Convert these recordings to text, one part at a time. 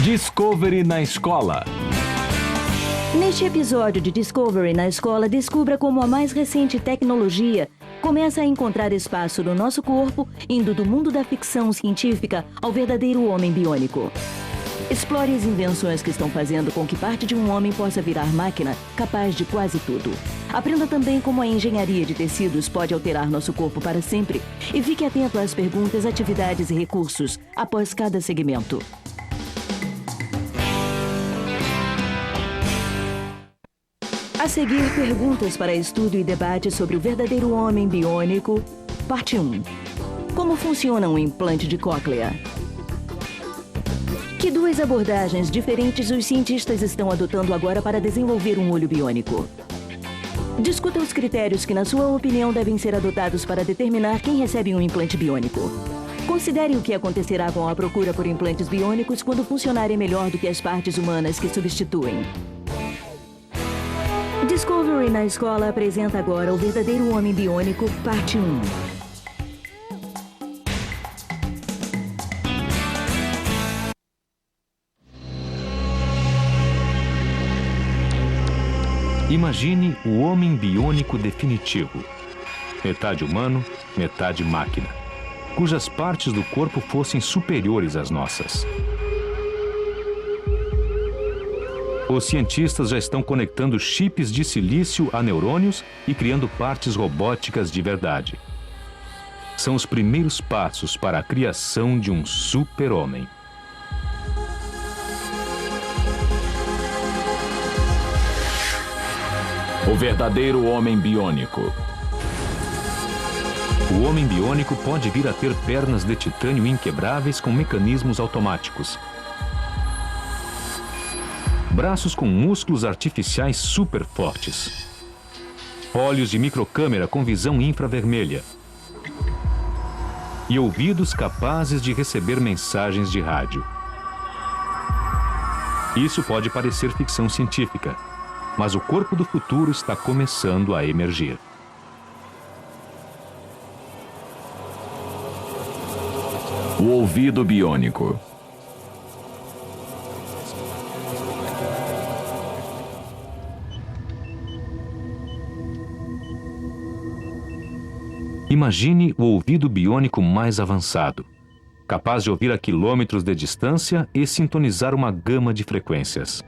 Discovery na escola. Neste episódio de Discovery na escola, descubra como a mais recente tecnologia começa a encontrar espaço no nosso corpo, indo do mundo da ficção científica ao verdadeiro homem biônico. Explore as invenções que estão fazendo com que parte de um homem possa virar máquina capaz de quase tudo. Aprenda também como a engenharia de tecidos pode alterar nosso corpo para sempre e fique atento às perguntas, atividades e recursos após cada segmento. A seguir, perguntas para estudo e debate sobre o verdadeiro homem biônico, parte 1. Como funciona um implante de cóclea? Que duas abordagens diferentes os cientistas estão adotando agora para desenvolver um olho biônico? Discuta os critérios que, na sua opinião, devem ser adotados para determinar quem recebe um implante biônico. Considere o que acontecerá com a procura por implantes biônicos quando funcionarem melhor do que as partes humanas que substituem. Discovery na escola apresenta agora o verdadeiro homem biônico, parte 1. Imagine o homem biônico definitivo. Metade humano, metade máquina, cujas partes do corpo fossem superiores às nossas. Os cientistas já estão conectando chips de silício a neurônios e criando partes robóticas de verdade. São os primeiros passos para a criação de um super-homem. O verdadeiro homem biônico. O homem biônico pode vir a ter pernas de titânio inquebráveis com mecanismos automáticos. Braços com músculos artificiais super fortes. Olhos de microcâmera com visão infravermelha. E ouvidos capazes de receber mensagens de rádio. Isso pode parecer ficção científica, mas o corpo do futuro está começando a emergir. O ouvido biônico. Imagine o ouvido biônico mais avançado, capaz de ouvir a quilômetros de distância e sintonizar uma gama de frequências.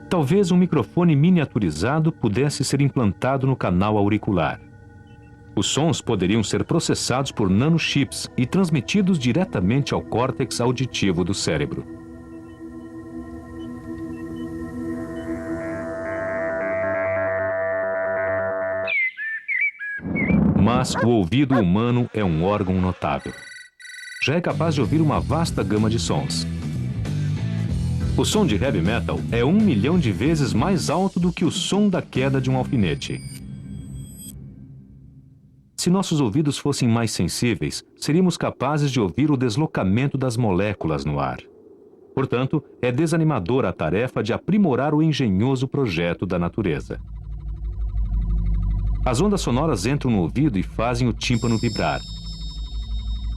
Talvez um microfone miniaturizado pudesse ser implantado no canal auricular. Os sons poderiam ser processados por nanochips e transmitidos diretamente ao córtex auditivo do cérebro. Mas o ouvido humano é um órgão notável. Já é capaz de ouvir uma vasta gama de sons. O som de heavy metal é 1 milhão de vezes mais alto do que o som da queda de um alfinete. Se nossos ouvidos fossem mais sensíveis, seríamos capazes de ouvir o deslocamento das moléculas no ar. Portanto, é desanimadora a tarefa de aprimorar o engenhoso projeto da natureza. As ondas sonoras entram no ouvido e fazem o tímpano vibrar.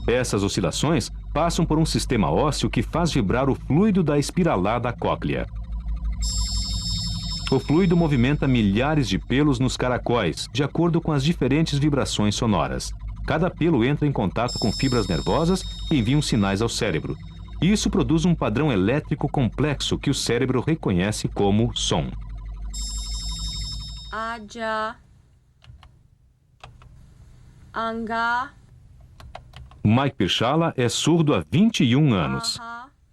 Essas oscilações passam por um sistema ósseo que faz vibrar o fluido da espiralada cóclea. O fluido movimenta milhares de pelos nos caracóis, de acordo com as diferentes vibrações sonoras. Cada pelo entra em contato com fibras nervosas e enviam sinais ao cérebro. Isso produz um padrão elétrico complexo que o cérebro reconhece como som. Aja. Anga. Mike Pirshala é surdo há 21 anos.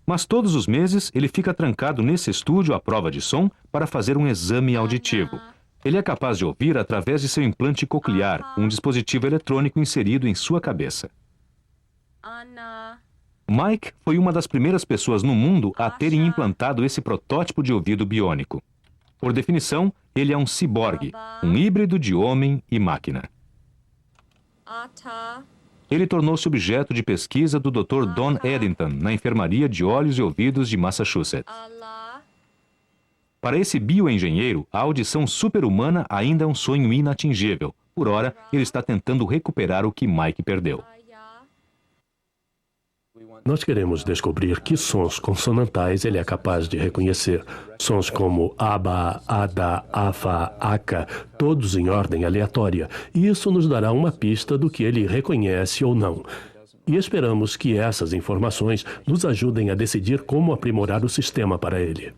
Mas todos os meses ele fica trancado nesse estúdio à prova de som para fazer um exame auditivo. Ele é capaz de ouvir através de seu implante coclear, um dispositivo eletrônico inserido em sua cabeça. Mike foi uma das primeiras pessoas no mundo a terem implantado esse protótipo de ouvido biônico. Por definição, ele é um ciborgue, um híbrido de homem e máquina. Ele tornou-se objeto de pesquisa do Dr. Don Eddington na Enfermaria de Olhos e Ouvidos de Massachusetts. Para esse bioengenheiro, a audição super-humana ainda é um sonho inatingível. Por ora, ele está tentando recuperar o que Mike perdeu. Nós queremos descobrir que sons consonantais ele é capaz de reconhecer. Sons como aba, ada, afa, aca, todos em ordem aleatória. E isso nos dará uma pista do que ele reconhece ou não. E esperamos que essas informações nos ajudem a decidir como aprimorar o sistema para ele.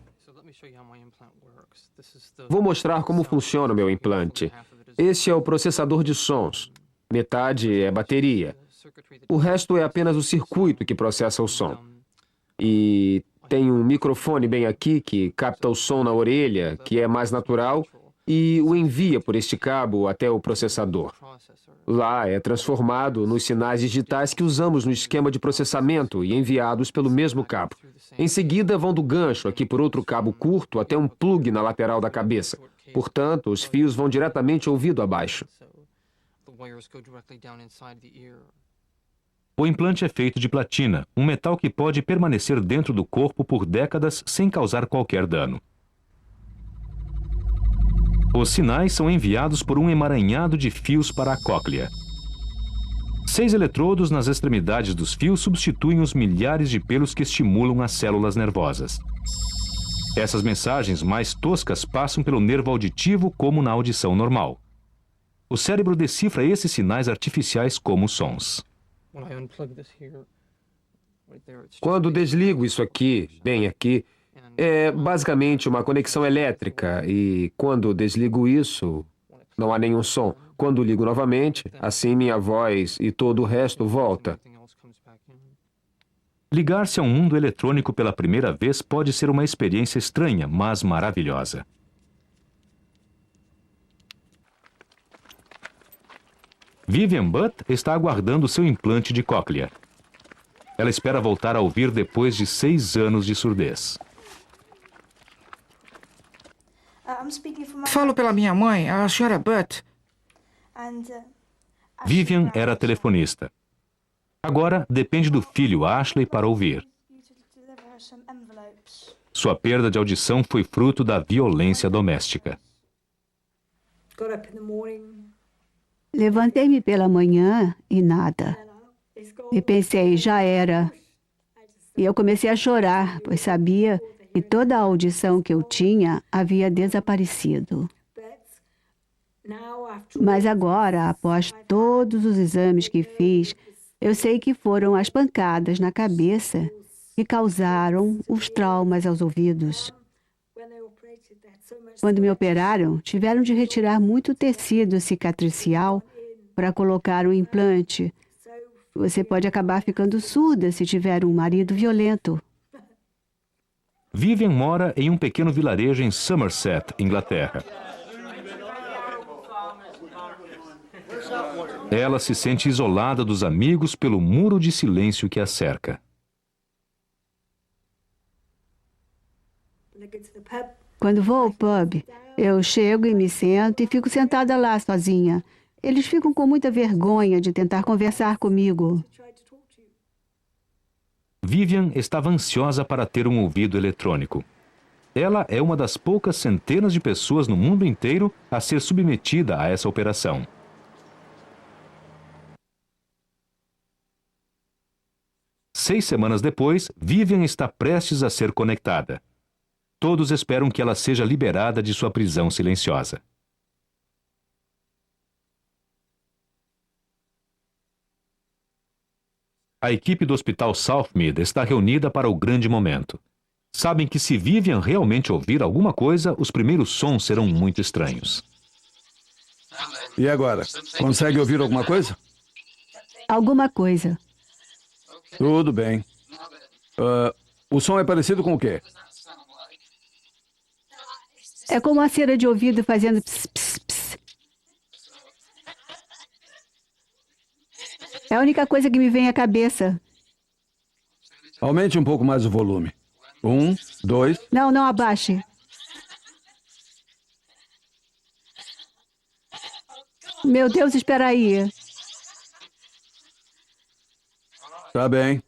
Vou mostrar como funciona o meu implante. Esse é o processador de sons. Metade é bateria. O resto é apenas o circuito que processa o som. E tem um microfone bem aqui que capta o som na orelha, que é mais natural, e o envia por este cabo até o processador. Lá é transformado nos sinais digitais que usamos no esquema de processamento e enviados pelo mesmo cabo. Em seguida, vão do gancho aqui por outro cabo curto até um plug na lateral da cabeça. Portanto, os fios vão diretamente ouvido abaixo. O implante é feito de platina, um metal que pode permanecer dentro do corpo por décadas sem causar qualquer dano. Os sinais são enviados por um emaranhado de fios para a cóclea. 6 eletrodos nas extremidades dos fios substituem os milhares de pelos que estimulam as células nervosas. Essas mensagens mais toscas passam pelo nervo auditivo como na audição normal. O cérebro decifra esses sinais artificiais como sons. Quando desligo isso aqui, bem aqui, é basicamente uma conexão elétrica e quando desligo isso, não há nenhum som. Quando ligo novamente, assim minha voz e todo o resto volta. Ligar-se a um mundo eletrônico pela primeira vez pode ser uma experiência estranha, mas maravilhosa. Vivian Butt está aguardando seu implante de cóclea. Ela espera voltar a ouvir depois de 6 anos de surdez. Falo pela minha mãe, a senhora Butt. Vivian era telefonista. Agora depende do filho Ashley para ouvir. Sua perda de audição foi fruto da violência doméstica. Levantei-me pela manhã e nada. E pensei, já era. E eu comecei a chorar, pois sabia que toda a audição que eu tinha havia desaparecido. Mas agora, após todos os exames que fiz, eu sei que foram as pancadas na cabeça que causaram os traumas aos ouvidos. Quando me operaram, tiveram de retirar muito tecido cicatricial para colocar um implante. Você pode acabar ficando surda se tiver um marido violento. Vivian mora em um pequeno vilarejo em Somerset, Inglaterra. Ela se sente isolada dos amigos pelo muro de silêncio que a cerca. Quando vou ao pub, eu chego e me sento e fico sentada lá sozinha. Eles ficam com muita vergonha de tentar conversar comigo. Vivian estava ansiosa para ter um ouvido eletrônico. Ela é uma das poucas centenas de pessoas no mundo inteiro a ser submetida a essa operação. Seis semanas depois, Vivian está prestes a ser conectada. Todos esperam que ela seja liberada de sua prisão silenciosa. A equipe do Hospital Southmead está reunida para o grande momento. Sabem que se Vivian realmente ouvir alguma coisa, os primeiros sons serão muito estranhos. E agora? Consegue ouvir alguma coisa? Alguma coisa. Tudo bem. O som é parecido com o quê? É como a cera de ouvido fazendo ps, ps, ps. É a única coisa que me vem à cabeça. Aumente um pouco mais o volume. 1, 2... Não abaixe. Meu Deus, espera aí. Tá bem.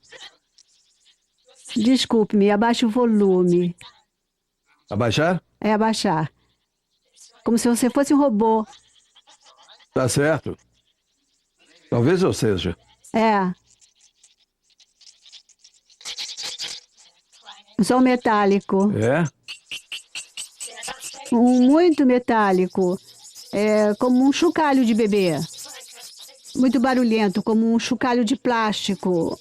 Desculpe-me, abaixe o volume. Abaixar? É abaixar. Como se você fosse um robô. Tá certo. Talvez eu seja. É. Um som metálico. É? Muito metálico. É como um chocalho de bebê. Muito barulhento, como um chocalho de plástico.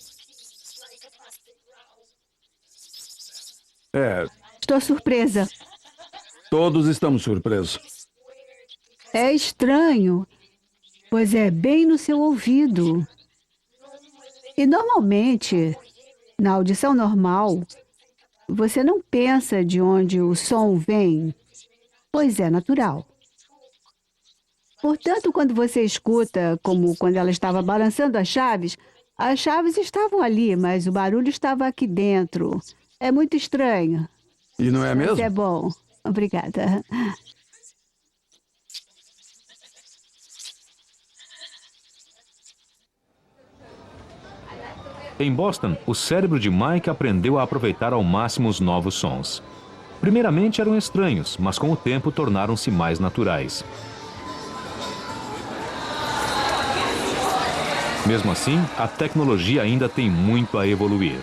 É, Estou surpresa. todos estamos surpresos. É estranho, pois é bem no seu ouvido. E normalmente, na audição normal, você não pensa de onde o som vem, pois é natural. Portanto, quando você escuta, como quando ela estava balançando as chaves estavam ali, mas o barulho estava aqui dentro. É muito estranho. E não é Mas mesmo? é bom. Obrigada. Em Boston, o cérebro de Mike aprendeu a aproveitar ao máximo os novos sons. Primeiramente eram estranhos, mas com o tempo tornaram-se mais naturais. Mesmo assim, a tecnologia ainda tem muito a evoluir.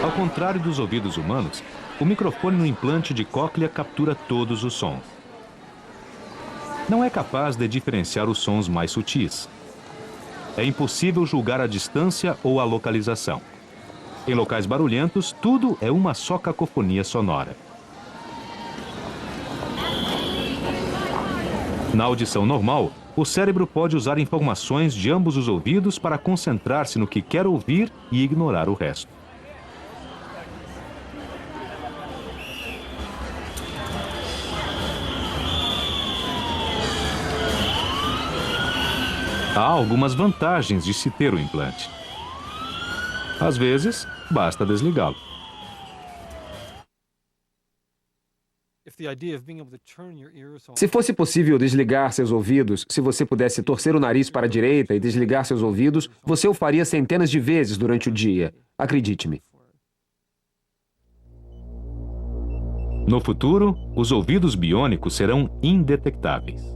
Ao contrário dos ouvidos humanos, o microfone no implante de cóclea captura todos os sons. Não é capaz de diferenciar os sons mais sutis. É impossível julgar a distância ou a localização. Em locais barulhentos, tudo é uma só cacofonia sonora. Na audição normal, o cérebro pode usar informações de ambos os ouvidos para concentrar-se no que quer ouvir e ignorar o resto. Há algumas vantagens de se ter o implante. Às vezes, basta desligá-lo. Se fosse possível desligar seus ouvidos, se você pudesse torcer o nariz para a direita e desligar seus ouvidos, você o faria centenas de vezes durante o dia. Acredite-me. No futuro, os ouvidos biônicos serão indetectáveis.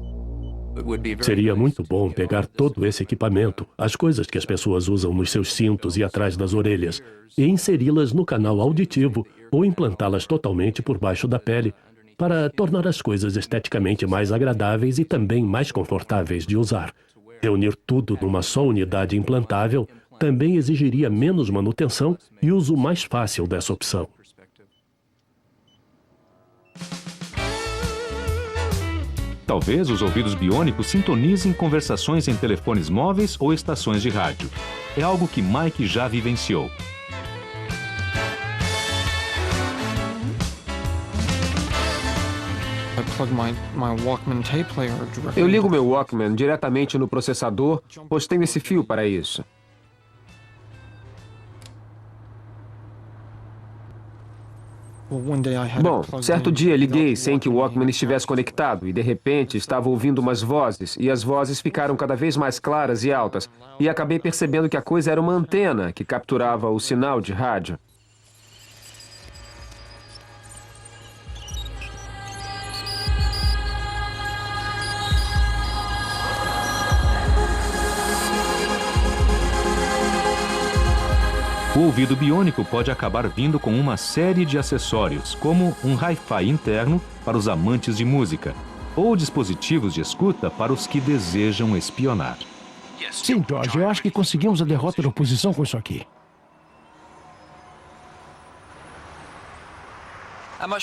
Seria muito bom pegar todo esse equipamento, as coisas que as pessoas usam nos seus cintos e atrás das orelhas, e inseri-las no canal auditivo ou implantá-las totalmente por baixo da pele, para tornar as coisas esteticamente mais agradáveis e também mais confortáveis de usar. Reunir tudo numa só unidade implantável também exigiria menos manutenção e uso mais fácil dessa opção. Talvez os ouvidos biônicos sintonizem conversações em telefones móveis ou estações de rádio. É algo que Mike já vivenciou. Eu ligo meu Walkman diretamente no processador, pois tenho esse fio para isso. Bom, certo dia liguei sem que o Walkman estivesse conectado e de repente estava ouvindo umas vozes e as vozes ficaram cada vez mais claras e altas e acabei percebendo que a coisa era uma antena que capturava o sinal de rádio. O ouvido biônico pode acabar vindo com uma série de acessórios, como um hi-fi interno para os amantes de música, ou dispositivos de escuta para os que desejam espionar. Sim, George, eu acho que conseguimos a derrota da oposição com isso aqui.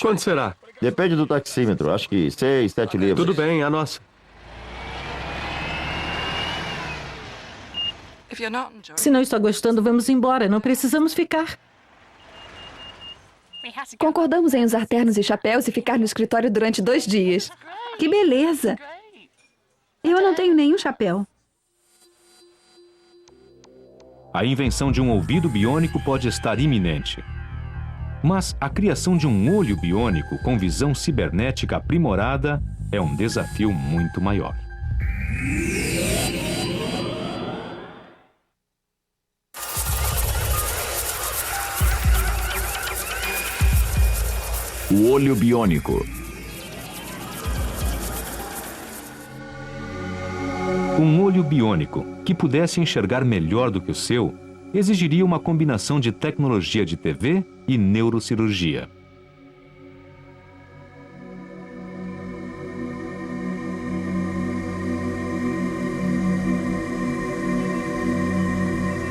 Quanto será? Depende do taxímetro. Acho que 6, 7 libras. Tudo bem, a nossa. Se não está gostando, vamos embora. Não precisamos ficar. Concordamos em usar ternos e chapéus e ficar no escritório durante 2 dias. Que beleza! Eu não tenho nenhum chapéu. A invenção de um ouvido biônico pode estar iminente. Mas a criação de um olho biônico com visão cibernética aprimorada é um desafio muito maior. O olho biônico. Um olho biônico que pudesse enxergar melhor do que o seu exigiria uma combinação de tecnologia de TV e neurocirurgia.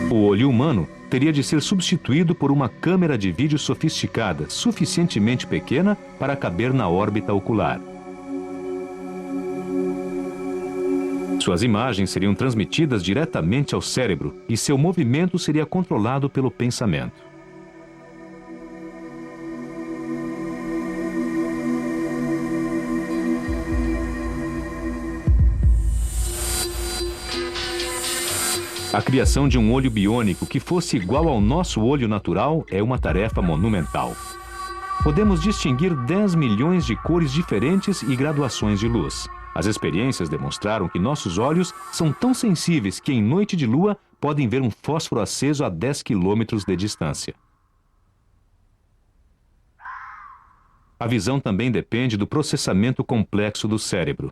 O olho humano teria de ser substituído por uma câmera de vídeo sofisticada, suficientemente pequena para caber na órbita ocular. Suas imagens seriam transmitidas diretamente ao cérebro e seu movimento seria controlado pelo pensamento. A criação de um olho biônico que fosse igual ao nosso olho natural é uma tarefa monumental. Podemos distinguir 10 milhões de cores diferentes e graduações de luz. As experiências demonstraram que nossos olhos são tão sensíveis que em noite de lua podem ver um fósforo aceso a 10 quilômetros de distância. A visão também depende do processamento complexo do cérebro.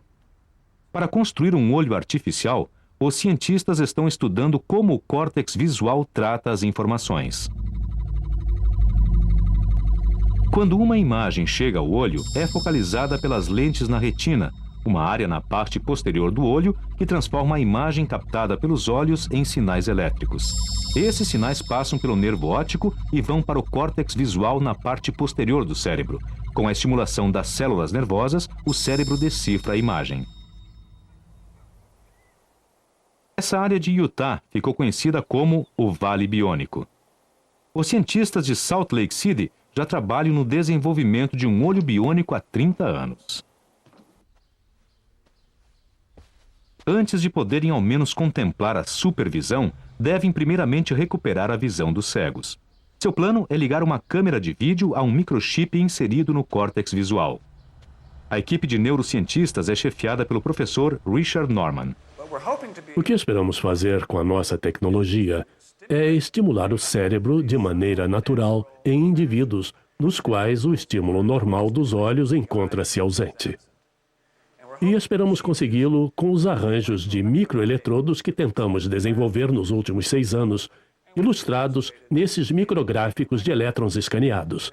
Para construir um olho artificial, os cientistas estão estudando como o córtex visual trata as informações. Quando uma imagem chega ao olho, é focalizada pelas lentes na retina, uma área na parte posterior do olho que transforma a imagem captada pelos olhos em sinais elétricos. Esses sinais passam pelo nervo óptico e vão para o córtex visual na parte posterior do cérebro. Com a estimulação das células nervosas, o cérebro decifra a imagem. Essa área de Utah ficou conhecida como o Vale Biônico. Os cientistas de Salt Lake City já trabalham no desenvolvimento de um olho biônico há 30 anos. Antes de poderem ao menos contemplar a supervisão, devem primeiramente recuperar a visão dos cegos. Seu plano é ligar uma câmera de vídeo a um microchip inserido no córtex visual. A equipe de neurocientistas é chefiada pelo professor Richard Norman. O que esperamos fazer com a nossa tecnologia é estimular o cérebro de maneira natural em indivíduos nos quais o estímulo normal dos olhos encontra-se ausente. E esperamos consegui-lo com os arranjos de microeletrodos que tentamos desenvolver nos últimos 6 anos, ilustrados nesses micrográficos de elétrons escaneados.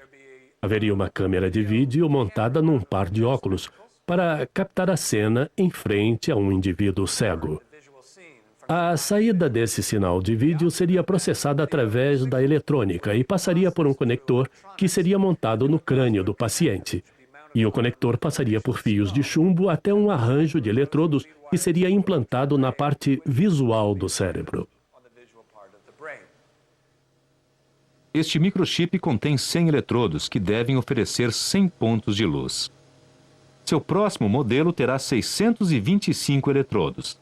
Haveria uma câmera de vídeo montada num par de óculos para captar a cena em frente a um indivíduo cego. A saída desse sinal de vídeo seria processada através da eletrônica e passaria por um conector que seria montado no crânio do paciente. E o conector passaria por fios de chumbo até um arranjo de eletrodos que seria implantado na parte visual do cérebro. Este microchip contém 100 eletrodos que devem oferecer 100 pontos de luz. Seu próximo modelo terá 625 eletrodos.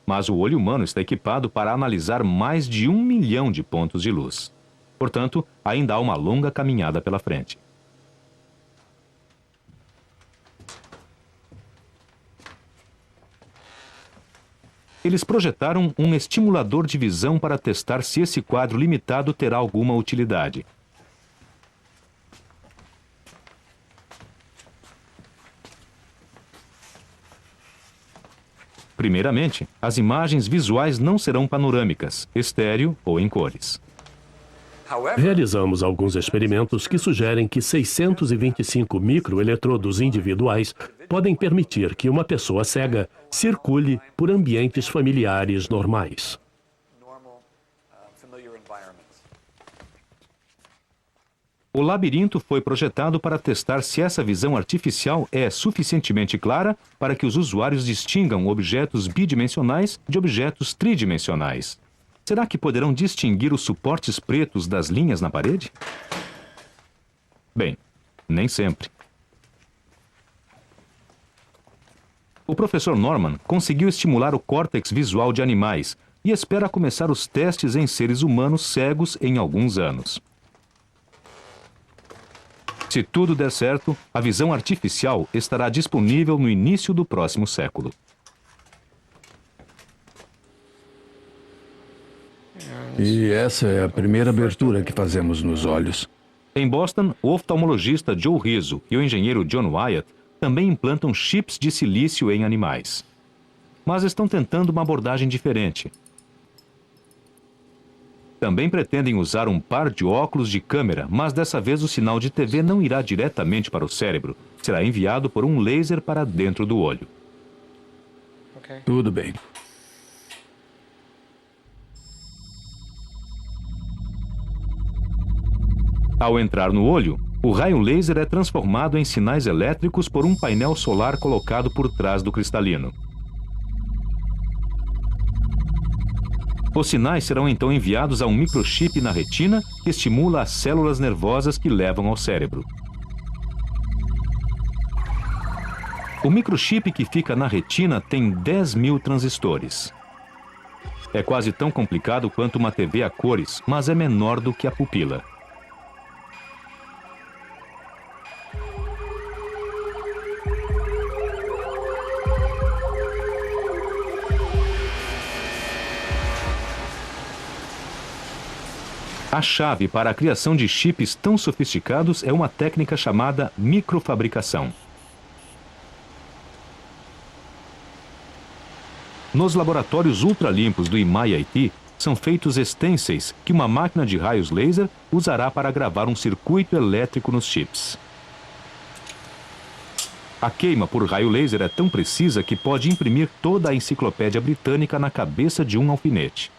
Mas o olho humano está equipado para analisar mais de 1 milhão de pontos de luz. Portanto, ainda há uma longa caminhada pela frente. Eles projetaram um estimulador de visão para testar se esse quadro limitado terá alguma utilidade. Primeiramente, as imagens visuais não serão panorâmicas, estéreo ou em cores. Realizamos alguns experimentos que sugerem que 625 microeletrodos individuais podem permitir que uma pessoa cega circule por ambientes familiares normais. O labirinto foi projetado para testar se essa visão artificial é suficientemente clara para que os usuários distingam objetos bidimensionais de objetos tridimensionais. Será que poderão distinguir os suportes pretos das linhas na parede? Bem, nem sempre. O professor Norman conseguiu estimular o córtex visual de animais e espera começar os testes em seres humanos cegos em alguns anos. Se tudo der certo, a visão artificial estará disponível no início do próximo século. E essa é a primeira abertura que fazemos nos olhos. Em Boston, o oftalmologista Joe Rizzo e o engenheiro John Wyatt também implantam chips de silício em animais. Mas estão tentando uma abordagem diferente. Também pretendem usar um par de óculos de câmera, mas dessa vez o sinal de TV não irá diretamente para o cérebro. Será enviado por um laser para dentro do olho. Tudo bem. Ao entrar no olho, o raio laser é transformado em sinais elétricos por um painel solar colocado por trás do cristalino. Os sinais serão então enviados a um microchip na retina que estimula as células nervosas que levam ao cérebro. O microchip que fica na retina tem 10.000 transistores. É quase tão complicado quanto uma TV a cores, mas é menor do que a pupila. A chave para a criação de chips tão sofisticados é uma técnica chamada microfabricação. Nos laboratórios ultralimpos do MIT, são feitos stencils que uma máquina de raios laser usará para gravar um circuito elétrico nos chips. A queima por raio laser é tão precisa que pode imprimir toda a enciclopédia britânica na cabeça de um alfinete.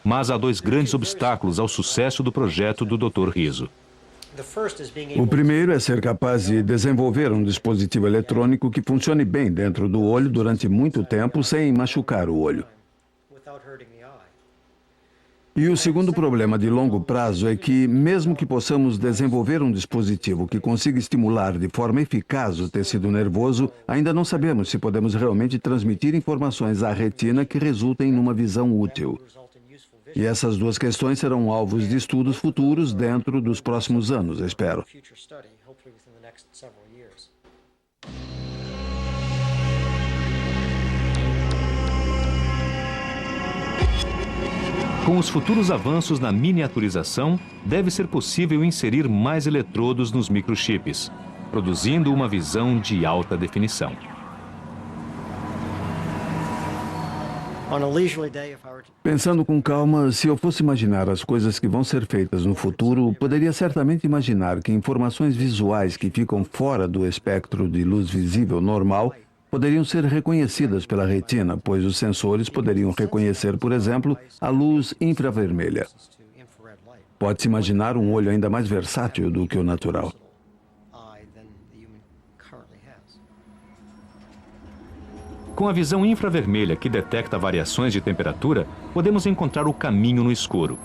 Mas há dois grandes obstáculos ao sucesso do projeto do Dr. Rizzo. O primeiro é ser capaz de desenvolver um dispositivo eletrônico que funcione bem dentro do olho durante muito tempo sem machucar o olho. E o segundo problema de longo prazo é que, mesmo que possamos desenvolver um dispositivo que consiga estimular de forma eficaz o tecido nervoso, ainda não sabemos se podemos realmente transmitir informações à retina que resultem numa visão útil. E essas duas questões serão alvos de estudos futuros dentro dos próximos anos, espero. Com os futuros avanços na miniaturização, deve ser possível inserir mais eletrodos nos microchips, produzindo uma visão de alta definição. Pensando com calma, se eu fosse imaginar as coisas que vão ser feitas no futuro, poderia certamente imaginar que informações visuais que ficam fora do espectro de luz visível normal poderiam ser reconhecidas pela retina, pois os sensores poderiam reconhecer, por exemplo, a luz infravermelha. Pode-se imaginar um olho ainda mais versátil do que o natural. Com a visão infravermelha que detecta variações de temperatura, podemos encontrar o caminho no escuro.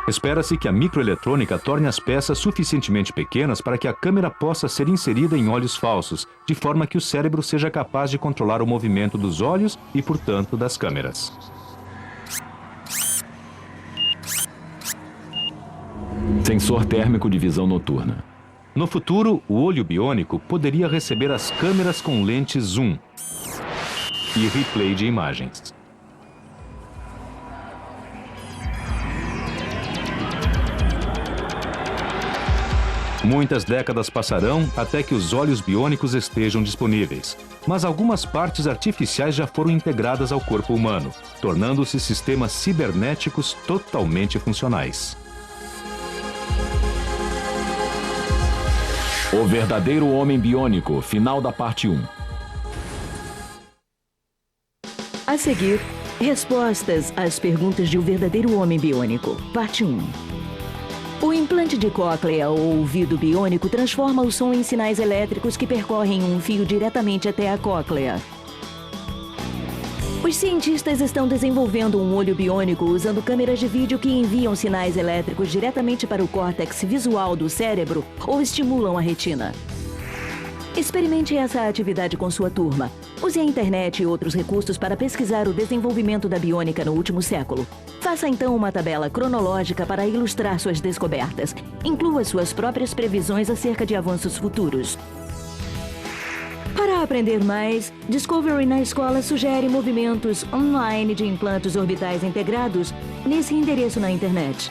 Espera-se que a microeletrônica torne as peças suficientemente pequenas para que a câmera possa ser inserida em olhos falsos, de forma que o cérebro seja capaz de controlar o movimento dos olhos e, portanto, das câmeras. Sensor térmico de visão noturna. No futuro, o olho biônico poderia receber as câmeras com lentes zoom e replay de imagens. Muitas décadas passarão até que os olhos biônicos estejam disponíveis, mas algumas partes artificiais já foram integradas ao corpo humano, tornando-se sistemas cibernéticos totalmente funcionais. O verdadeiro homem biônico, final da parte 1. A seguir, respostas às perguntas de O Verdadeiro Homem Biônico, parte 1. O implante de cóclea ou ouvido biônico transforma o som em sinais elétricos que percorrem um fio diretamente até a cóclea. Os cientistas estão desenvolvendo um olho biônico usando câmeras de vídeo que enviam sinais elétricos diretamente para o córtex visual do cérebro ou estimulam a retina. Experimente essa atividade com sua turma. Use a internet e outros recursos para pesquisar o desenvolvimento da biônica no último século. Faça então uma tabela cronológica para ilustrar suas descobertas. Inclua suas próprias previsões acerca de avanços futuros. Para aprender mais, Discovery na Escola sugere movimentos online de implantes orbitais integrados nesse endereço na internet.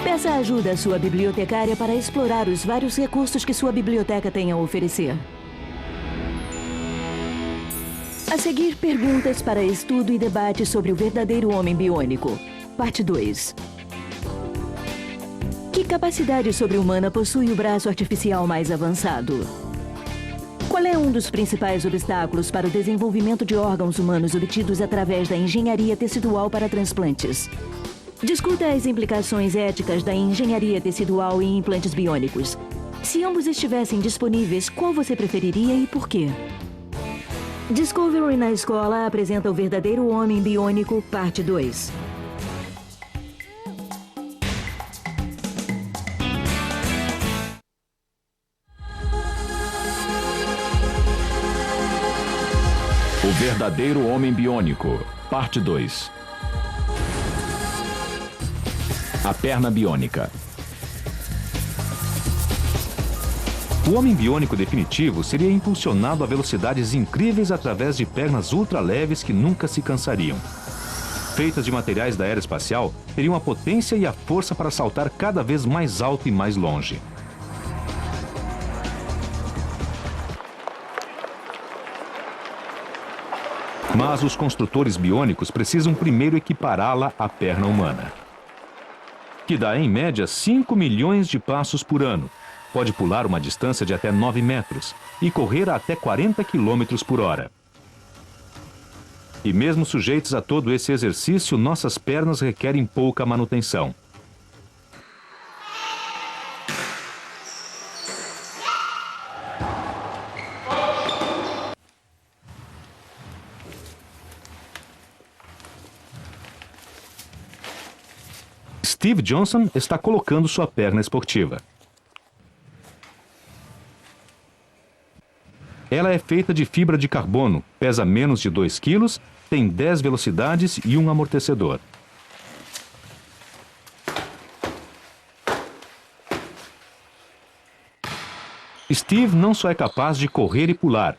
Peça ajuda à sua bibliotecária para explorar os vários recursos que sua biblioteca tem a oferecer. A seguir, perguntas para estudo e debate sobre o verdadeiro homem biônico. Parte 2. Que capacidade sobre-humana possui o braço artificial mais avançado? Qual é um dos principais obstáculos para o desenvolvimento de órgãos humanos obtidos através da engenharia tecidual para transplantes? Discuta as implicações éticas da engenharia tecidual em implantes biônicos. Se ambos estivessem disponíveis, qual você preferiria e por quê? Discovery na Escola apresenta o verdadeiro homem biônico, parte 2. O verdadeiro homem biônico, parte 2. A perna biônica. O homem biônico definitivo seria impulsionado a velocidades incríveis através de pernas ultraleves que nunca se cansariam. Feitas de materiais da era espacial, teriam a potência e a força para saltar cada vez mais alto e mais longe. Mas os construtores biônicos precisam primeiro equipará-la à perna humana, que dá em média 5 milhões de passos por ano. Pode pular uma distância de até 9 metros e correr a até 40 quilômetros por hora. E mesmo sujeitos a todo esse exercício, nossas pernas requerem pouca manutenção. Steve Johnson está colocando sua perna esportiva. Ela é feita de fibra de carbono, pesa menos de 2 quilos, tem 10 velocidades e um amortecedor. Steve não só é capaz de correr e pular,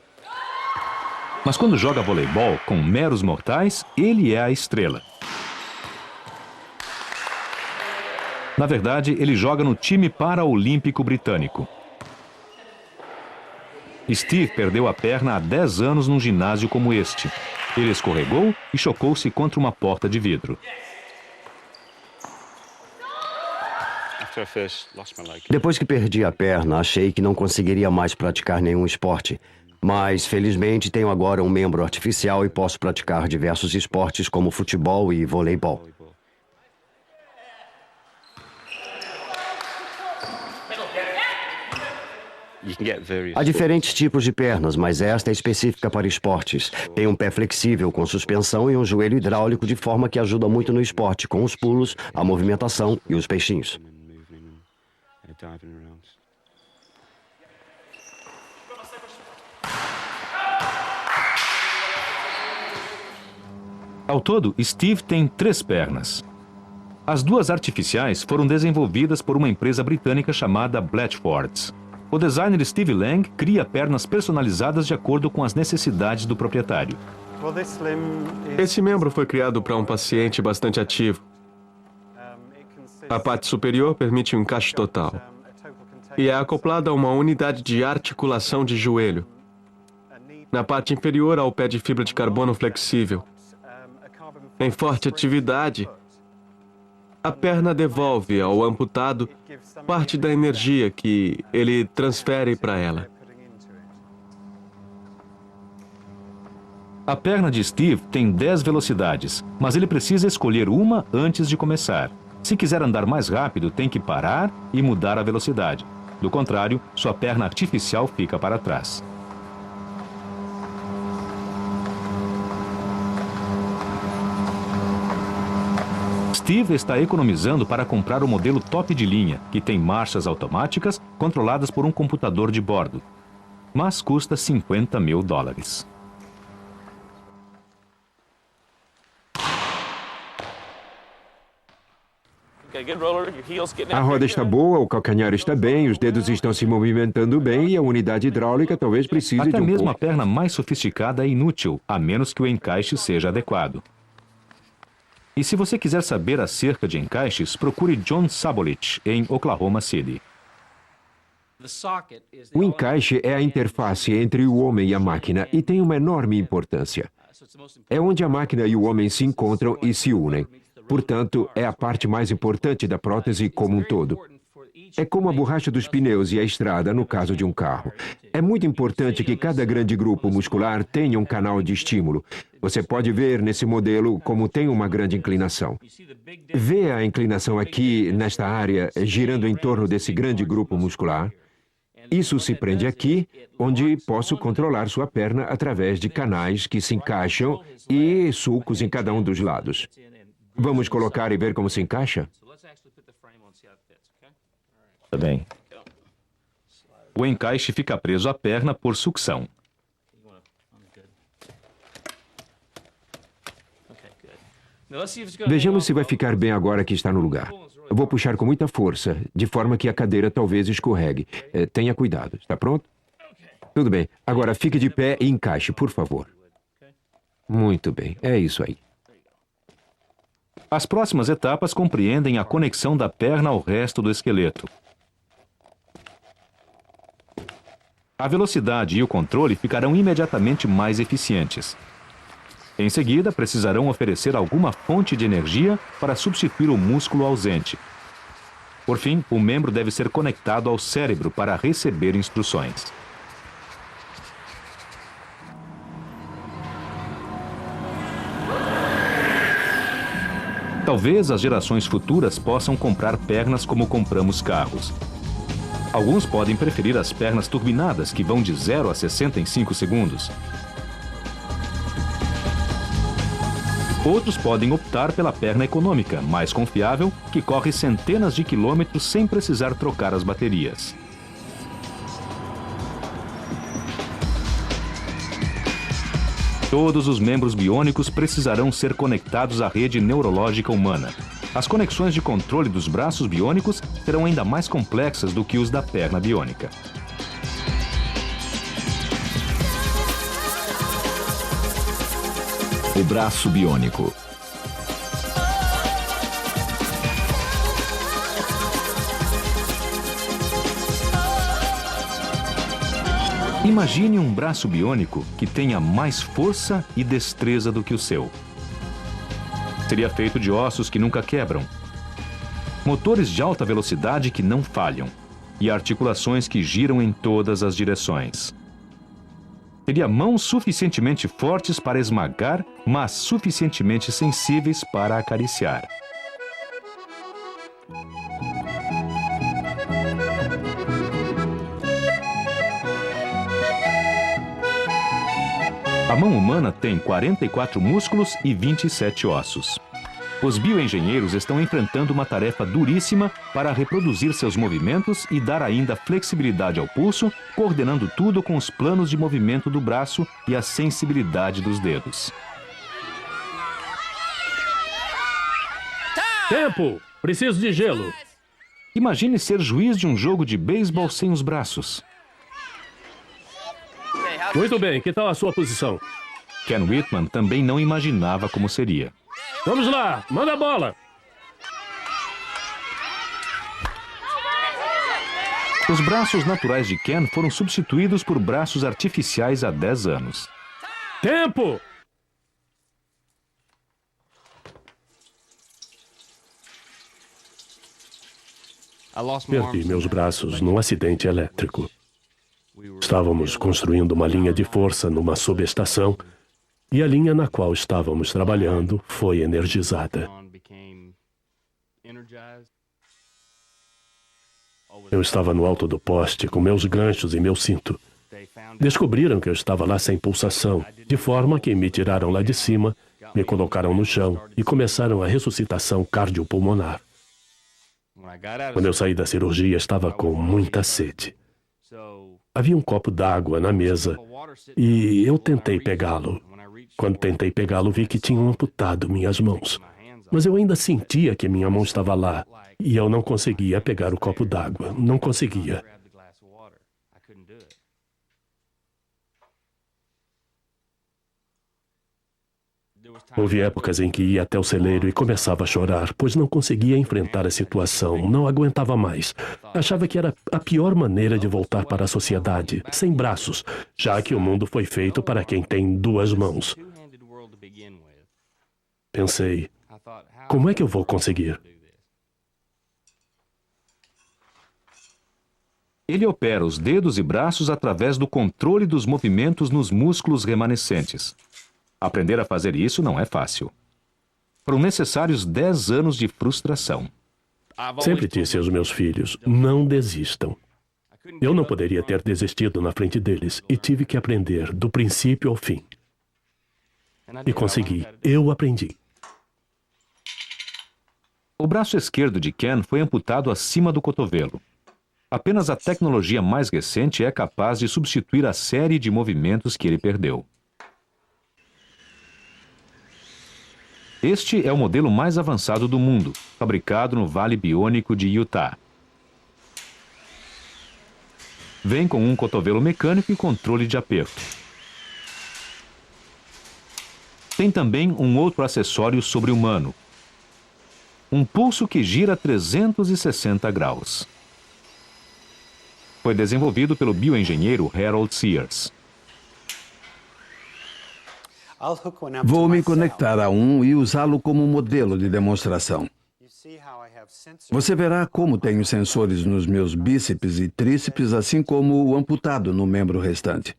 mas quando joga voleibol com meros mortais, ele é a estrela. Na verdade, ele joga no time paraolímpico britânico. Steve perdeu a perna há 10 anos num ginásio como este. Ele escorregou e chocou-se contra uma porta de vidro. Depois que perdi a perna, achei que não conseguiria mais praticar nenhum esporte. Mas, felizmente, tenho agora um membro artificial e posso praticar diversos esportes como futebol e voleibol. Há diferentes tipos de pernas, mas esta é específica para esportes. Tem um pé flexível com suspensão e um joelho hidráulico de forma que ajuda muito no esporte, com os pulos, a movimentação e os peixinhos. Ao todo, Steve tem 3 pernas. As 2 artificiais foram desenvolvidas por uma empresa britânica chamada Blatchfords. O designer Steve Lang cria pernas personalizadas de acordo com as necessidades do proprietário. Esse membro foi criado para um paciente bastante ativo. A parte superior permite um encaixe total e é acoplada a uma unidade de articulação de joelho. Na parte inferior há o pé de fibra de carbono flexível. Em forte atividade, a perna devolve ao amputado parte da energia que ele transfere para ela. A perna de Steve tem 10 velocidades, mas ele precisa escolher uma antes de começar. Se quiser andar mais rápido, tem que parar e mudar a velocidade. Do contrário, sua perna artificial fica para trás. Steve está economizando para comprar o modelo top de linha, que tem marchas automáticas controladas por um computador de bordo. Mas custa $50 mil. A roda está boa, o calcanhar está bem, os dedos estão se movimentando bem e a unidade hidráulica talvez precise Até de um mesmo pouco. a perna mais sofisticada é inútil, a menos que o encaixe seja adequado. E se você quiser saber acerca de encaixes, procure John Sabolich, em Oklahoma City. O encaixe é a interface entre o homem e a máquina e tem uma enorme importância. É onde a máquina e o homem se encontram e se unem. Portanto, é a parte mais importante da prótese como um todo. É como a borracha dos pneus e a estrada no caso de um carro. É muito importante que cada grande grupo muscular tenha um canal de estímulo. Você pode ver nesse modelo como tem uma grande inclinação. Vê a inclinação aqui, nesta área, girando em torno desse grande grupo muscular. Isso se prende aqui, onde posso controlar sua perna através de canais que se encaixam e sulcos em cada um dos lados. Vamos colocar e ver como se encaixa? Tá bem. O encaixe fica preso à perna por sucção. Vejamos se vai ficar bem agora que está no lugar. Eu vou puxar com muita força, de forma que a cadeira talvez escorregue. Tenha cuidado. Está pronto? Tudo bem. Agora fique de pé e encaixe, por favor. Muito bem. É isso aí. As próximas etapas compreendem a conexão da perna ao resto do esqueleto. A velocidade e o controle ficarão imediatamente mais eficientes. Em seguida, precisarão oferecer alguma fonte de energia para substituir o músculo ausente. Por fim, o membro deve ser conectado ao cérebro para receber instruções. Talvez as gerações futuras possam comprar pernas como compramos carros. Alguns podem preferir as pernas turbinadas, que vão de 0 a 65 segundos. Outros podem optar pela perna econômica, mais confiável, que corre centenas de quilômetros sem precisar trocar as baterias. Todos os membros biônicos precisarão ser conectados à rede neurológica humana. As conexões de controle dos braços biônicos serão ainda mais complexas do que os da perna biônica. O braço biônico. Imagine um braço biônico que tenha mais força e destreza do que o seu. Seria feito de ossos que nunca quebram, motores de alta velocidade que não falham e articulações que giram em todas as direções. Teria mãos suficientemente fortes para esmagar, mas suficientemente sensíveis para acariciar. A mão humana tem 44 músculos e 27 ossos. Os bioengenheiros estão enfrentando uma tarefa duríssima para reproduzir seus movimentos e dar ainda flexibilidade ao pulso, coordenando tudo com os planos de movimento do braço e a sensibilidade dos dedos. Tempo! Preciso de gelo. Imagine ser juiz de um jogo de beisebol sem os braços. Muito bem, que tal a sua posição? Ken Whitman também não imaginava como seria. Vamos lá, manda a bola! Os braços naturais de Ken foram substituídos por braços artificiais há 10 anos. Tempo! Perdi meus braços num acidente elétrico. Estávamos construindo uma linha de força numa subestação e a linha na qual estávamos trabalhando foi energizada. Eu estava no alto do poste com meus ganchos e meu cinto. Descobriram que eu estava lá sem pulsação, de forma que me tiraram lá de cima, me colocaram no chão e começaram a ressuscitação cardiopulmonar. Quando eu saí da cirurgia, estava com muita sede. Havia um copo d'água na mesa e eu tentei pegá-lo. Quando tentei pegá-lo, vi que tinham amputado minhas mãos. mas eu ainda sentia que minha mão estava lá. E eu não conseguia pegar o copo d'água. Não conseguia. Houve épocas em que ia até o celeiro e começava a chorar, pois não conseguia enfrentar a situação, não aguentava mais. Achava que era a pior maneira de voltar para a sociedade, sem braços, já que o mundo foi feito para quem tem duas mãos. Pensei, como é que eu vou conseguir? Ele opera os dedos e braços através do controle dos movimentos nos músculos remanescentes. Aprender a fazer isso não é fácil. Foram necessários 10 anos de frustração. Sempre disse aos meus filhos, não desistam. Eu não poderia ter desistido na frente deles e tive que aprender do princípio ao fim. E consegui. Eu aprendi. O braço esquerdo de Ken foi amputado acima do cotovelo. Apenas a tecnologia mais recente é capaz de substituir a série de movimentos que ele perdeu. Este é o modelo mais avançado do mundo, fabricado no Vale Biônico de Utah. Vem com um cotovelo mecânico e controle de aperto. Tem também um outro acessório sobre-humano. Um pulso que gira 360 graus. Foi desenvolvido pelo bioengenheiro Harold Sears. Vou me conectar a um e usá-lo como modelo de demonstração. Você verá como tenho sensores nos meus bíceps e tríceps, assim como o amputado no membro restante.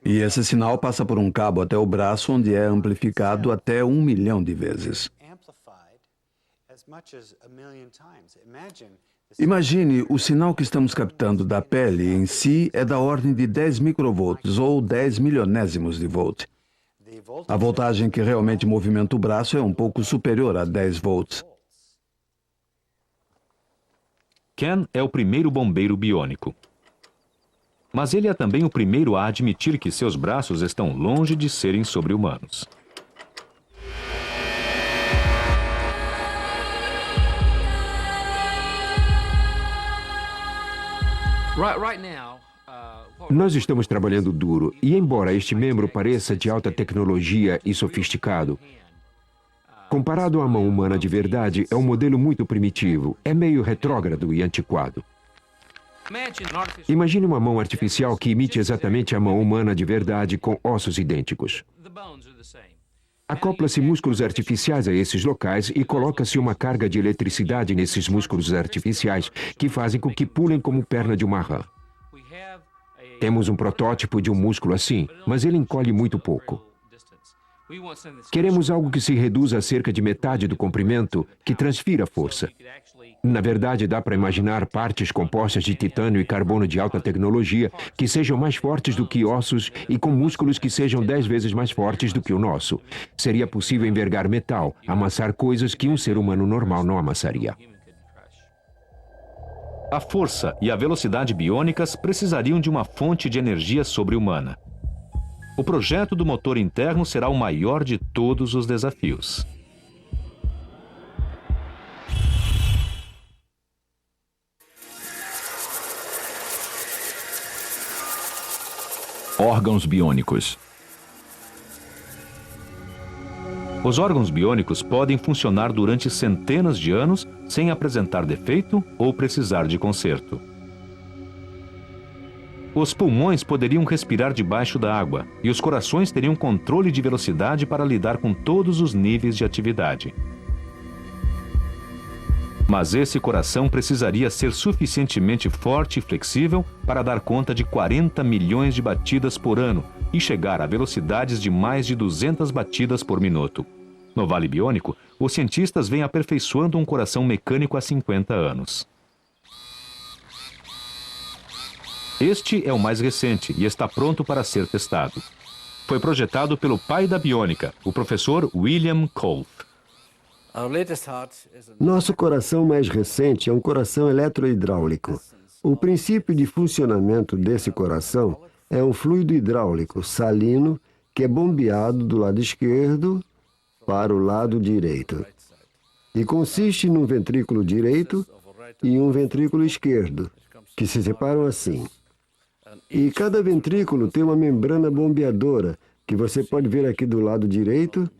E esse sinal passa por um cabo até o braço, onde é amplificado até 1 milhão de vezes. Imagine, o sinal que estamos captando da pele em si é da ordem de 10 microvolts, ou 10 milionésimos de volt. A voltagem que realmente movimenta o braço é um pouco superior a 10 volts. Ken é o primeiro bombeiro biônico. Mas ele é também o primeiro a admitir que seus braços estão longe de serem sobre-humanos. Nós estamos trabalhando duro e, embora este membro pareça de alta tecnologia e sofisticado, comparado à mão humana de verdade, é um modelo muito primitivo, é meio retrógrado e antiquado. Imagine uma mão artificial que imite exatamente a mão humana de verdade com ossos idênticos. Acopla-se músculos artificiais a esses locais e coloca-se uma carga de eletricidade nesses músculos artificiais que fazem com que pulem como perna de uma rã. Temos um protótipo de um músculo assim, mas ele encolhe muito pouco. Queremos algo que se reduza a cerca de metade do comprimento, que transfira força. Na verdade, dá para imaginar partes compostas de titânio e carbono de alta tecnologia que sejam mais fortes do que ossos e com músculos que sejam 10 vezes mais fortes do que o nosso. Seria possível envergar metal, amassar coisas que um ser humano normal não amassaria. A força e a velocidade biônicas precisariam de uma fonte de energia sobre-humana. O projeto do motor interno será o maior de todos os desafios. Órgãos biônicos. Os órgãos biônicos podem funcionar durante centenas de anos sem apresentar defeito ou precisar de conserto. Os pulmões poderiam respirar debaixo da água e os corações teriam controle de velocidade para lidar com todos os níveis de atividade. Mas esse coração precisaria ser suficientemente forte e flexível para dar conta de 40 milhões de batidas por ano e chegar a velocidades de mais de 200 batidas por minuto. No Vale Biônico, os cientistas vêm aperfeiçoando um coração mecânico há 50 anos. Este é o mais recente e está pronto para ser testado. Foi projetado pelo pai da biônica, o professor William Kolff. Nosso coração mais recente é um coração eletrohidráulico. O princípio de funcionamento desse coração é um fluido hidráulico salino que é bombeado do lado esquerdo para o lado direito. E consiste num ventrículo direito e um ventrículo esquerdo, que se separam assim. E cada ventrículo tem uma membrana bombeadora, que você pode ver aqui do lado direito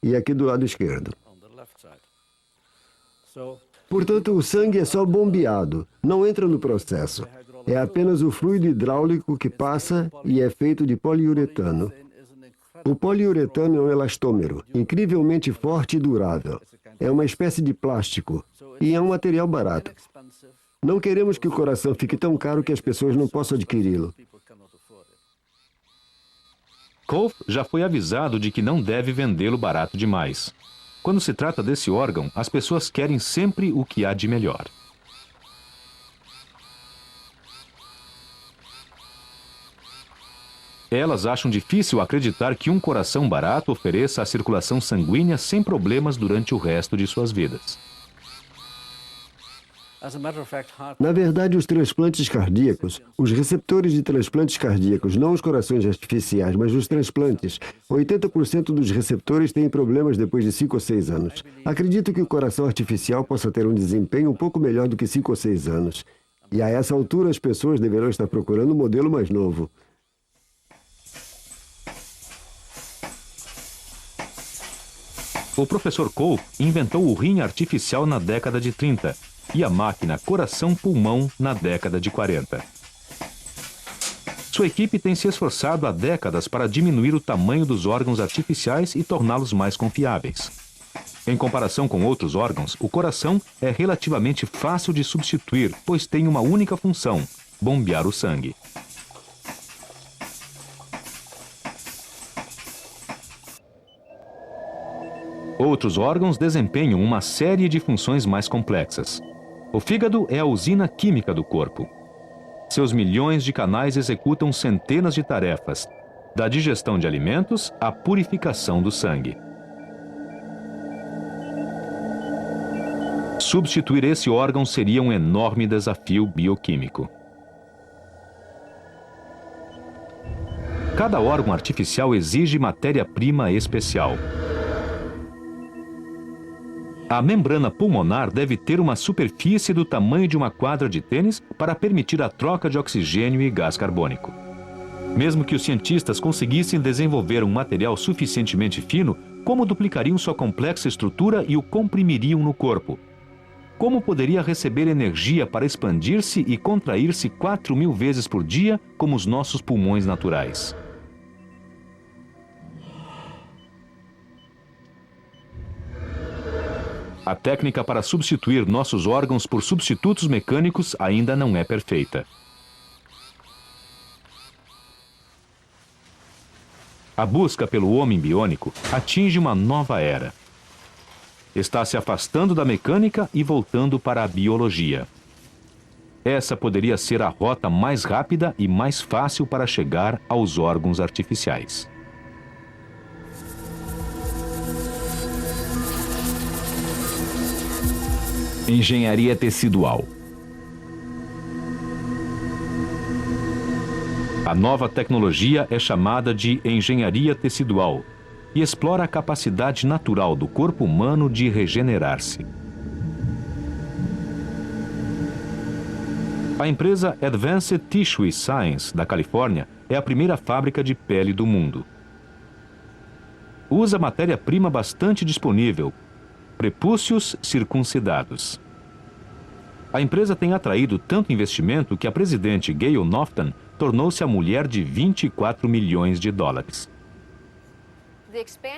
e aqui do lado esquerdo. Portanto, o sangue é só bombeado, não entra no processo. É apenas o fluido hidráulico que passa e é feito de poliuretano. O poliuretano é um elastômero, incrivelmente forte e durável. É uma espécie de plástico e é um material barato. Não queremos que o coração fique tão caro que as pessoas não possam adquiri-lo. Kolff já foi avisado de que não deve vendê-lo barato demais. Quando se trata desse órgão, as pessoas querem sempre o que há de melhor. Elas acham difícil acreditar que um coração barato ofereça a circulação sanguínea sem problemas durante o resto de suas vidas. Na verdade, os transplantes cardíacos, os receptores de transplantes cardíacos, não os corações artificiais, mas os transplantes, 80% dos receptores têm problemas depois de 5 ou 6 anos. Acredito que o coração artificial possa ter um desempenho um pouco melhor do que 5 ou 6 anos. E a essa altura as pessoas deverão estar procurando um modelo mais novo. O professor Kolff inventou o rim artificial na década de 30 e a máquina coração-pulmão na década de 40. Sua equipe tem se esforçado há décadas para diminuir o tamanho dos órgãos artificiais e torná-los mais confiáveis. Em comparação com outros órgãos, o coração é relativamente fácil de substituir, pois tem uma única função: bombear o sangue. Outros órgãos desempenham uma série de funções mais complexas. O fígado é a usina química do corpo. Seus milhões de canais executam centenas de tarefas, da digestão de alimentos à purificação do sangue. Substituir esse órgão seria um enorme desafio bioquímico. Cada órgão artificial exige matéria-prima especial. A membrana pulmonar deve ter uma superfície do tamanho de uma quadra de tênis para permitir a troca de oxigênio e gás carbônico. Mesmo que os cientistas conseguissem desenvolver um material suficientemente fino, como duplicariam sua complexa estrutura e o comprimiriam no corpo? Como poderia receber energia para expandir-se e contrair-se 4.000 vezes por dia, como os nossos pulmões naturais? A técnica para substituir nossos órgãos por substitutos mecânicos ainda não é perfeita. A busca pelo homem biônico atinge uma nova era. Está se afastando da mecânica e voltando para a biologia. Essa poderia ser a rota mais rápida e mais fácil para chegar aos órgãos artificiais. Engenharia tecidual. A nova tecnologia é chamada de engenharia tecidual e explora a capacidade natural do corpo humano de regenerar-se. A empresa Advanced Tissue Science, da Califórnia, é a primeira fábrica de pele do mundo. Usa matéria-prima bastante disponível, prepúcios circuncidados. A empresa tem atraído tanto investimento que a presidente Gayle Noftan tornou-se a mulher de 24 milhões de dólares.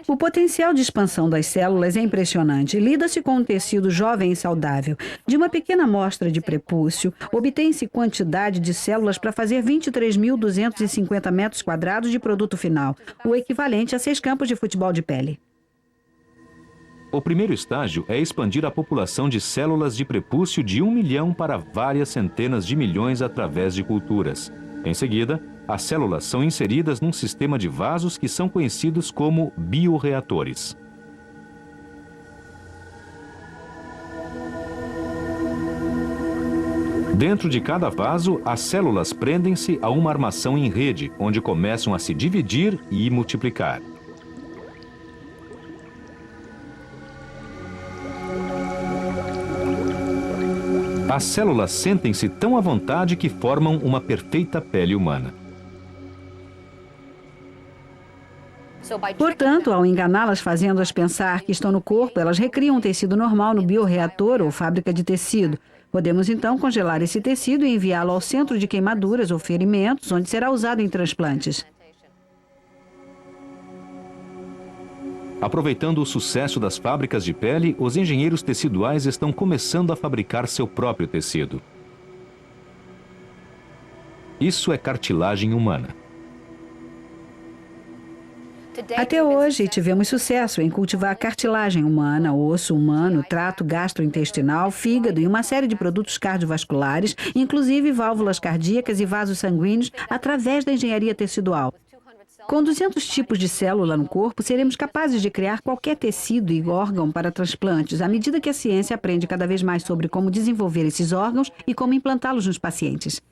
O potencial de expansão das células é impressionante. Lida-se com um tecido jovem e saudável. De uma pequena amostra de prepúcio, obtém-se quantidade de células para fazer 23.250 metros quadrados de produto final, o equivalente a 6 campos de futebol de pele. O primeiro estágio é expandir a população de células de prepúcio de 1 milhão para várias centenas de milhões através de culturas. Em seguida, as células são inseridas num sistema de vasos que são conhecidos como bioreatores. Dentro de cada vaso, as células prendem-se a uma armação em rede, onde começam a se dividir e multiplicar. As células sentem-se tão à vontade que formam uma perfeita pele humana. Portanto, ao enganá-las fazendo-as pensar que estão no corpo, elas recriam um tecido normal no bioreator ou fábrica de tecido. Podemos então congelar esse tecido e enviá-lo ao centro de queimaduras ou ferimentos, onde será usado em transplantes. Aproveitando o sucesso das fábricas de pele, os engenheiros teciduais estão começando a fabricar seu próprio tecido. Isso é cartilagem humana. Até hoje, tivemos sucesso em cultivar cartilagem humana, osso humano, trato gastrointestinal, fígado e uma série de produtos cardiovasculares, inclusive válvulas cardíacas e vasos sanguíneos, através da engenharia tecidual. Com 200 tipos de célula no corpo, seremos capazes de criar qualquer tecido e órgão para transplantes, à medida que a ciência aprende cada vez mais sobre como desenvolver esses órgãos e como implantá-los nos pacientes.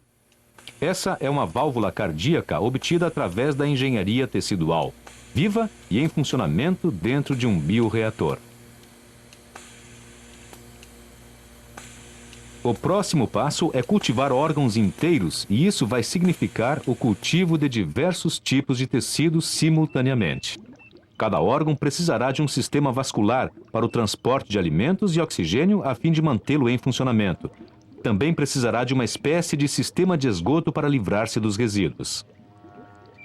Essa é uma válvula cardíaca obtida através da engenharia tecidual, viva e em funcionamento dentro de um bioreator. O próximo passo é cultivar órgãos inteiros e isso vai significar o cultivo de diversos tipos de tecidos simultaneamente. Cada órgão precisará de um sistema vascular para o transporte de alimentos e oxigênio a fim de mantê-lo em funcionamento. Também precisará de uma espécie de sistema de esgoto para livrar-se dos resíduos.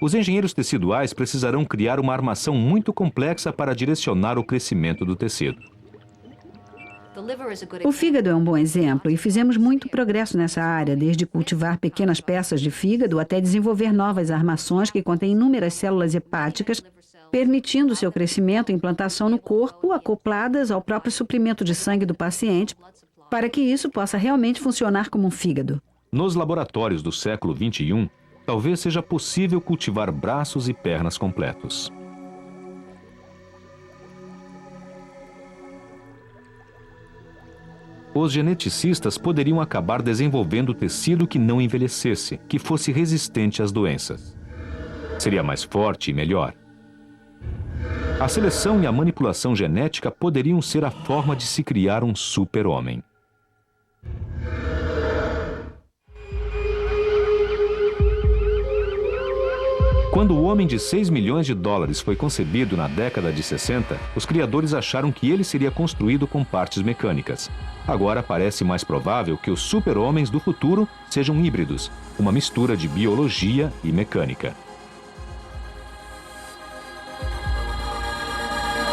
Os engenheiros teciduais precisarão criar uma armação muito complexa para direcionar o crescimento do tecido. O fígado é um bom exemplo e fizemos muito progresso nessa área, desde cultivar pequenas peças de fígado até desenvolver novas armações que contêm inúmeras células hepáticas, permitindo seu crescimento e implantação no corpo, acopladas ao próprio suprimento de sangue do paciente, para que isso possa realmente funcionar como um fígado. Nos laboratórios do século XXI, talvez seja possível cultivar braços e pernas completos. Os geneticistas poderiam acabar desenvolvendo tecido que não envelhecesse, que fosse resistente às doenças. Seria mais forte e melhor. A seleção e a manipulação genética poderiam ser a forma de se criar um super-homem. Quando o homem de 6 milhões de dólares foi concebido na década de 60, os criadores acharam que ele seria construído com partes mecânicas. Agora parece mais provável que os super-homens do futuro sejam híbridos, uma mistura de biologia e mecânica.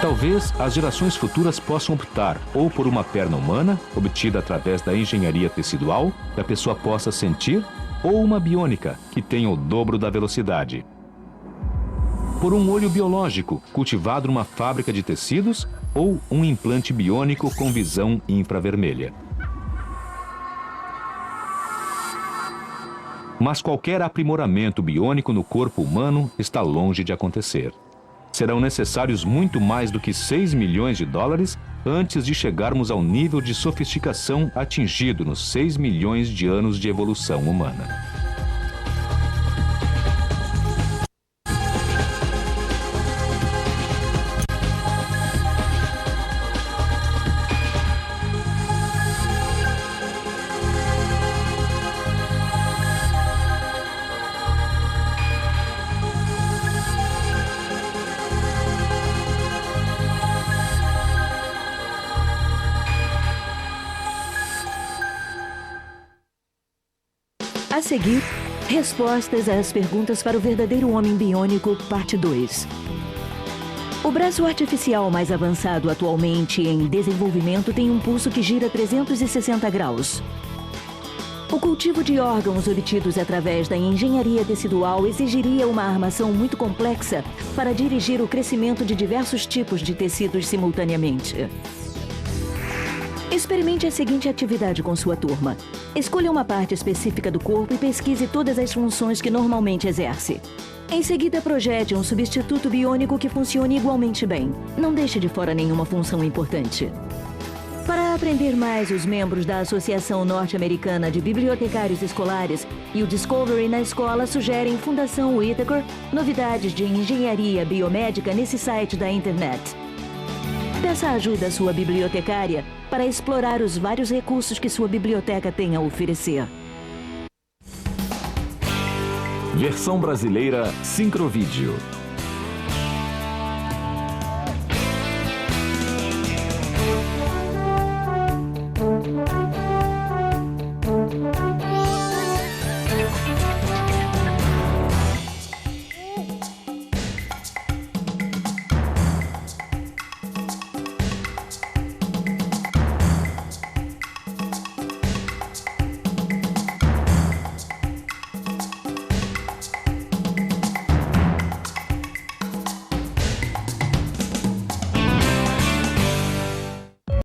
Talvez as gerações futuras possam optar ou por uma perna humana, obtida através da engenharia tecidual, que a pessoa possa sentir, ou uma biônica, que tenha o dobro da velocidade. Por um olho biológico, cultivado numa fábrica de tecidos, ou um implante biônico com visão infravermelha. Mas qualquer aprimoramento biônico no corpo humano está longe de acontecer. Serão necessários muito mais do que 6 milhões de dólares antes de chegarmos ao nível de sofisticação atingido nos 6 milhões de anos de evolução humana. A seguir, respostas às perguntas para o verdadeiro homem biônico, parte 2. O braço artificial mais avançado atualmente em desenvolvimento tem um pulso que gira 360 graus. O cultivo de órgãos obtidos através da engenharia tecidual exigiria uma armação muito complexa para dirigir o crescimento de diversos tipos de tecidos simultaneamente. Experimente a seguinte atividade com sua turma. Escolha uma parte específica do corpo e pesquise todas as funções que normalmente exerce. Em seguida, projete um substituto biônico que funcione igualmente bem. Não deixe de fora nenhuma função importante. Para aprender mais, os membros da Associação Norte-Americana de Bibliotecários Escolares e o Discovery na Escola sugerem Fundação Whittaker, novidades de engenharia biomédica nesse site da internet. Peça ajuda à sua bibliotecária para explorar os vários recursos que sua biblioteca tem a oferecer. Versão brasileira Sincrovídeo.